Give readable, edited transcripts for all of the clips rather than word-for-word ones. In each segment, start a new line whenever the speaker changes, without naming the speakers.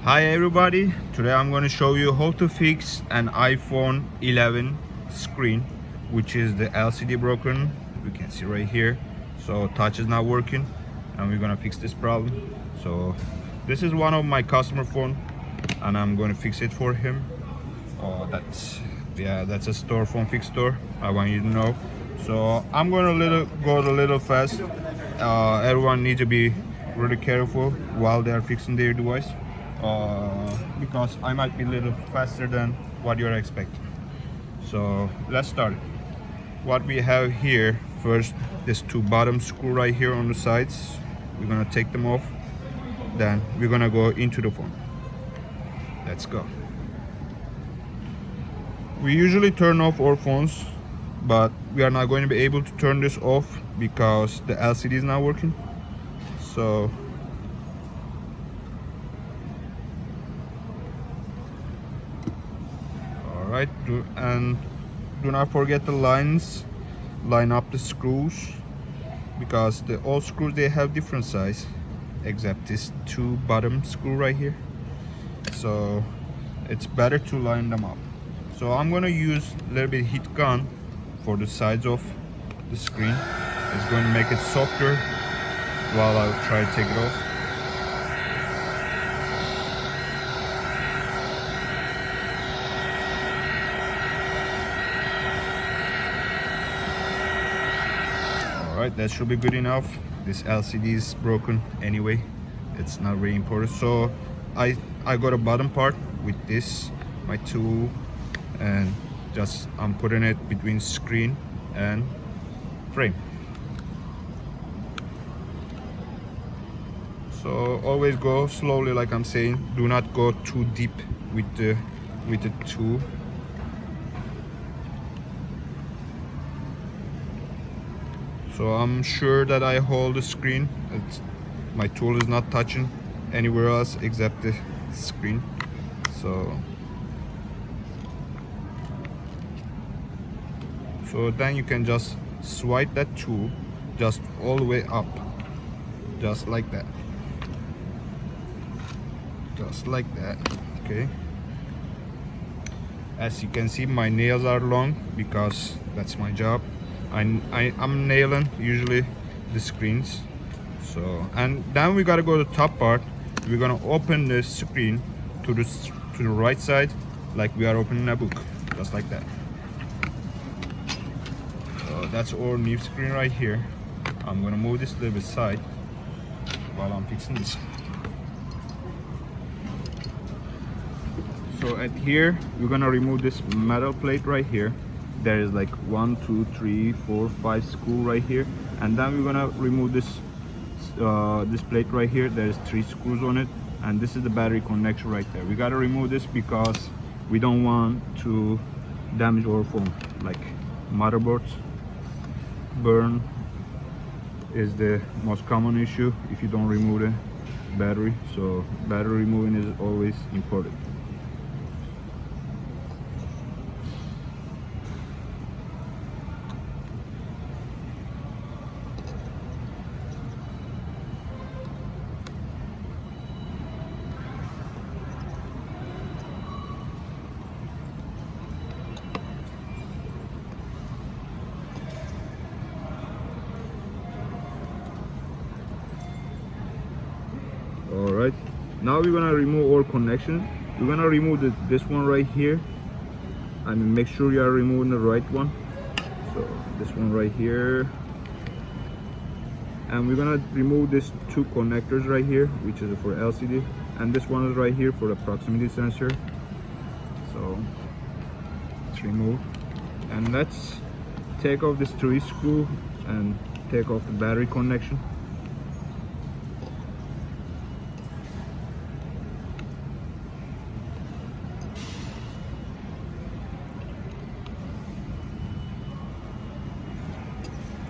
Hi everybody, today I'm going to show you how to fix an iPhone 11 screen, which is the LCD broken. You can see right here, so touch is not working and we're going to fix this problem. So this is one of my customer phone and I'm going to fix it for him. That's a store phone fix store, I want you to know. So I'm going to go a little fast. Everyone needs to be really careful while they are fixing their device, because I might be a little faster than what you're expecting. So let's start. What we have here, first, these two bottom screw right here on the sides, we're gonna take them off, then we're gonna go into the phone. Let's go. We usually turn off our phones, but we are not going to be able to turn this off because the LCD is not working. So alright, do not forget the line up the screws, because all screws, they have different size except this two bottom screw right here, so it's better to line them up. So I'm gonna use a little bit heat gun for the sides of the screen. It's going to make it softer while I'll try to take it off. Alright, that should be good enough. This LCD is broken anyway, it's not very important. So I got a bottom part with this, my tool, and just I'm putting it between screen and frame. So always go slowly, like I'm saying. Do not go too deep with the tool. So I'm sure that I hold the screen. My tool is not touching anywhere else except the screen. So then you can just swipe that tool just all the way up, just like that. Just like that. Okay. As you can see, my nails are long because that's my job. I'm nailing usually the screens. So, and then we gotta go to the top part. We're gonna open the screen to the right side, like we are opening a book, just like that. So that's our new screen right here. I'm gonna move this a little bit side while I'm fixing this. So at here, we're gonna remove this metal plate right here. There is like 1, 2, 3, 4, 5 screw right here, and then we're gonna remove this this plate right here. There's 3 screws on it, and this is the battery connection right there. We gotta remove this because we don't want to damage our phone. Like motherboards burn is the most common issue if you don't remove the battery. So battery removing is always important. Alright, now we're gonna remove our connection. We're gonna remove this one right here, and make sure you are removing the right one. So this one right here, and we're gonna remove these 2 connectors right here, which is for LCD, and this one is right here for the proximity sensor. So it's removed, and let's take off this 3 screw and take off the battery connection.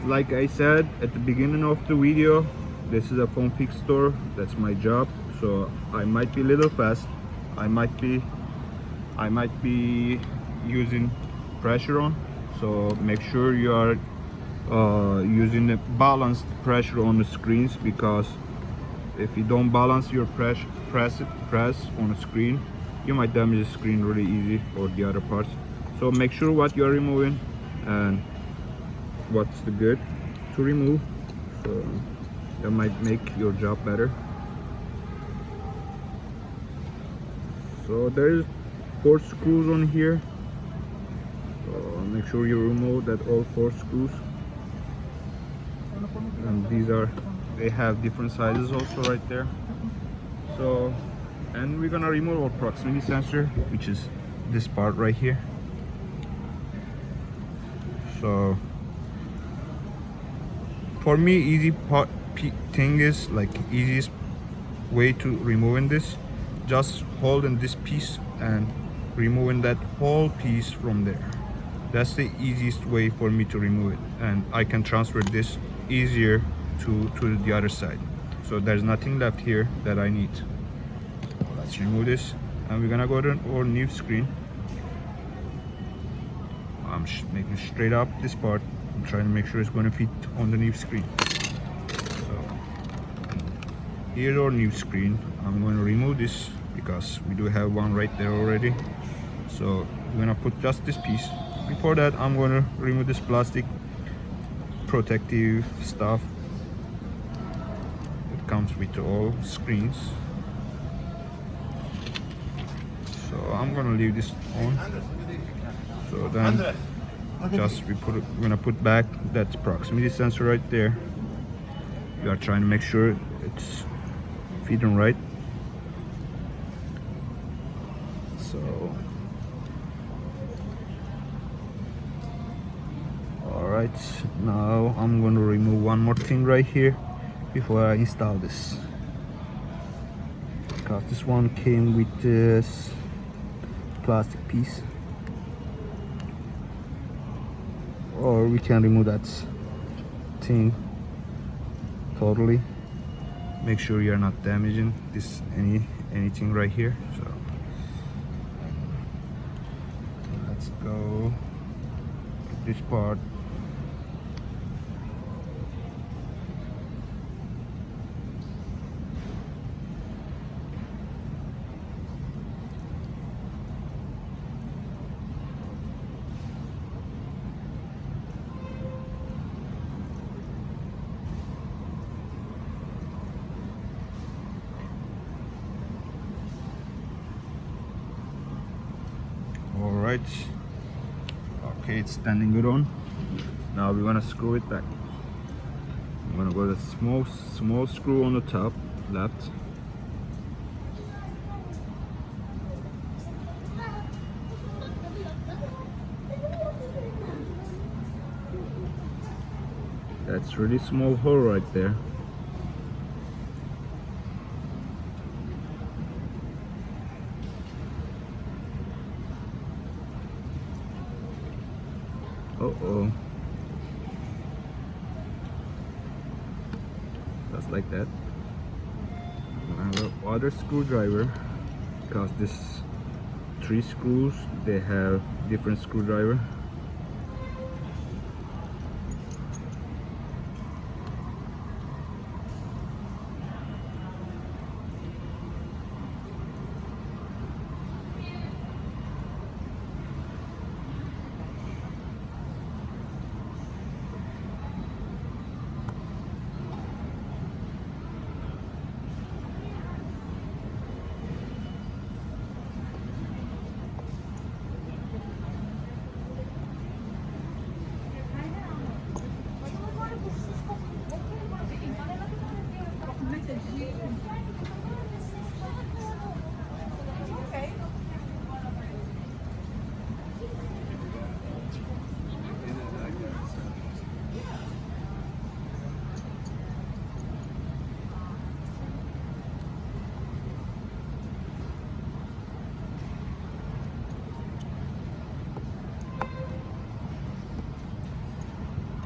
Like I said at the beginning of the video, this is a phone fix store. That's my job, so I might be a little fast. I might be using pressure on, so make sure you are using the balanced pressure on the screens, because if you don't balance your press on a screen, you might damage the screen really easy, or the other parts. So make sure what you're removing and what's the good to remove, so that might make your job better. So there's 4 screws on here, so make sure you remove that all 4 screws. And they have different sizes also right there. So, and we're gonna remove our proximity sensor, which is this part right here. So for me, easiest way to removing this, just holding this piece and removing that whole piece from there. That's the easiest way for me to remove it, and I can transfer this easier to the other side. So there's nothing left here that I need. Let's remove this, and we're gonna go to our new screen. I'm making straight up this part. I'm trying to make sure it's going to fit on the new screen. So here's our new screen. I'm going to remove this because we do have one right there already. So we're going to put just this piece. Before that, I'm going to remove this plastic protective stuff that comes with all screens. So I'm going to leave this on. So then we're gonna put back that proximity sensor right there. We are trying to make sure it's fitting right. So alright, now I'm going to remove one more thing right here before I install this, because this one came with this plastic piece. Or we can remove that thing totally. Make sure you're not damaging this anything right here. So let's go with this part. Alright, okay, it's standing good on. Now we're gonna screw it back. I'm gonna go to the small screw on the top left. That's really small hole right there. Uh-oh. Just like that. I have another screwdriver, because this 3 screws, they have different screwdriver.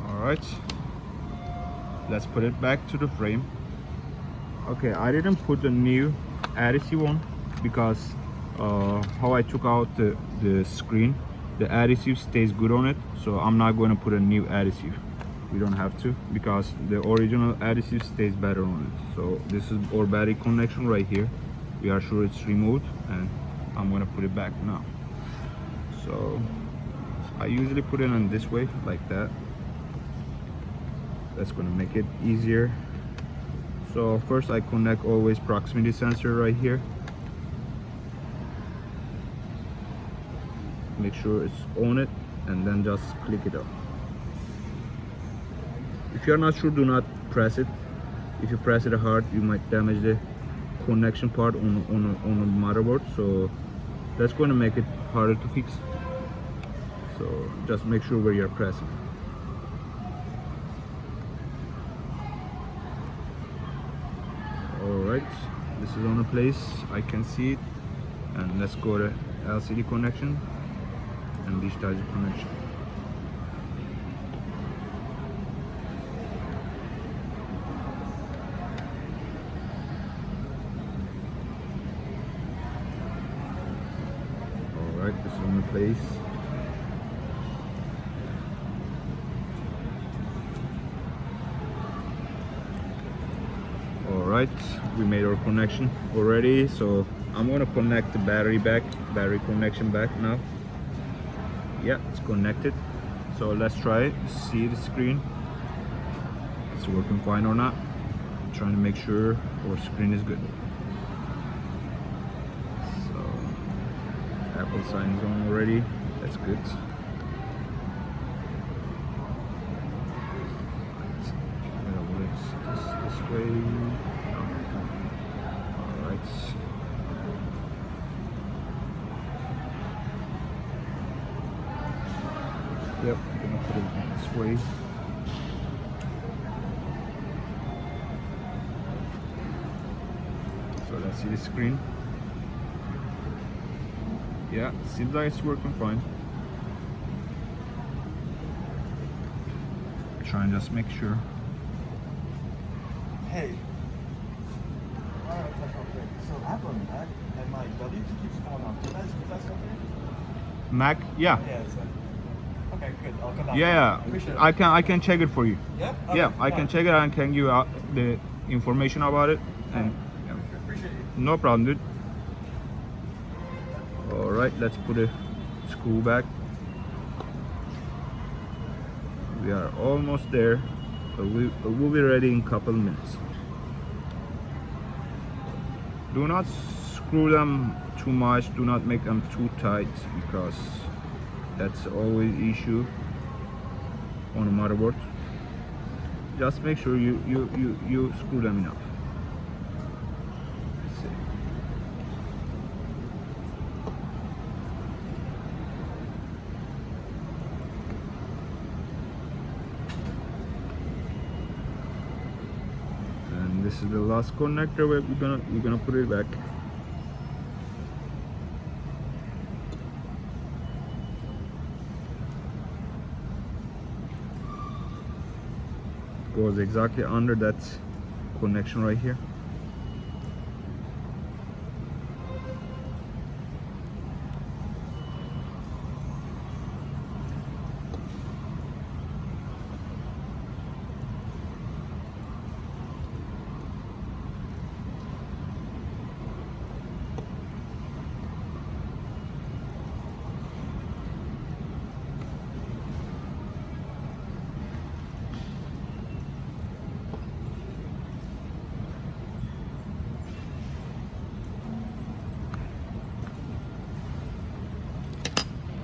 Alright, let's put it back to the frame. Okay, I didn't put the new adhesive on because how I took out the screen, the adhesive stays good on it, so I'm not going to put a new adhesive. we don't have to, because the original adhesive stays better on it. So this is our battery connection right here. We are sure it's removed, and I'm gonna put it back now. So I usually put it on this way, like that. That's gonna make it easier. So first I connect always proximity sensor right here. Make sure it's on it, and then just click it up. If you're not sure, do not press it. If you press it hard, you might damage the connection part on the motherboard. So that's going to make it harder to fix. So just make sure where you're pressing. Alright, this is on the place, I can see it. And let's go to LCD connection and digitizer connection. Alright, this is on the place. Alright, we made our connection already, so I'm gonna connect the battery connection back now. Yeah, it's connected. So let's try it, see the screen. It's working fine or not. I'm trying to make sure our screen is good. So Apple sign is on already, that's good. This way. Alright. Yep, I'm gonna put it this way. So let's see the screen. Yeah, seems like it's working fine. Try and just make sure.
Hey. Alright, okay. So I have a Mac and my W2 keeps falling off. Is that okay?
Mac? Yeah.
Yeah, it's okay, good. I'll come back.
Yeah,
Appreciate it.
I can check it for you.
Yeah? Okay,
Yeah, I can
fine.
check it and can give you out the information about it. And yeah.
Appreciate you.
No problem, dude. Alright, let's put a screw back. We are almost there. We'll be ready in a couple minutes. Do not screw them too much, do not make them too tight, because that's always issue on a motherboard. Just make sure you screw them enough. Let's see. And this is the last connector where we're gonna put it back. Goes exactly under that connection right here.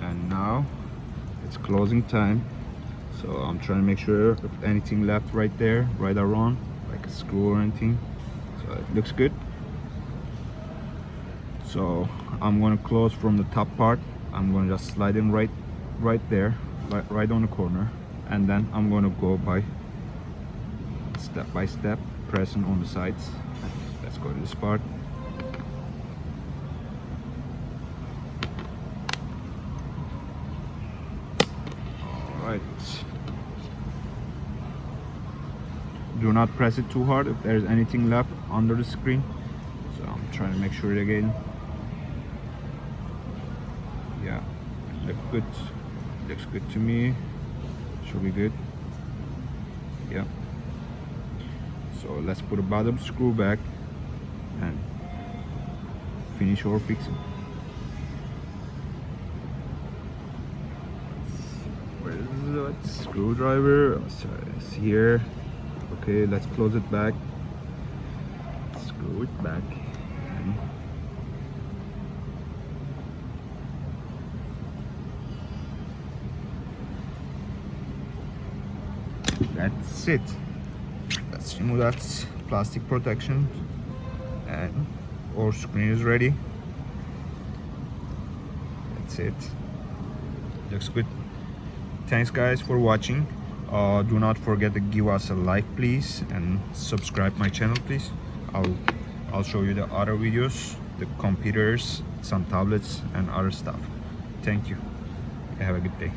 And now it's closing time, so I'm trying to make sure if anything left right there, right or wrong, like a screw or anything. So it looks good. So I'm going to close from the top part. I'm going to just slide in right there, right on the corner, and then I'm going to go by step by step, pressing on the sides. Let's go to this part. Alright. Do not press it too hard if there's anything left under the screen. So I'm trying to make sure it again. Yeah, looks good. Looks good to me. Should be good. yeah. So let's put a bottom screw back and finish our fixing. Where's the screwdriver? Oh, sorry, it's here. Okay, let's close it back. Screw it back. And that's it. Let's remove that plastic protection, and our screen is ready. That's it. Looks good. Thanks guys for watching. Do not forget to give us a like please, and subscribe my channel please. I'll show you the other videos, the computers, some tablets and other stuff. Thank you. Have a good day.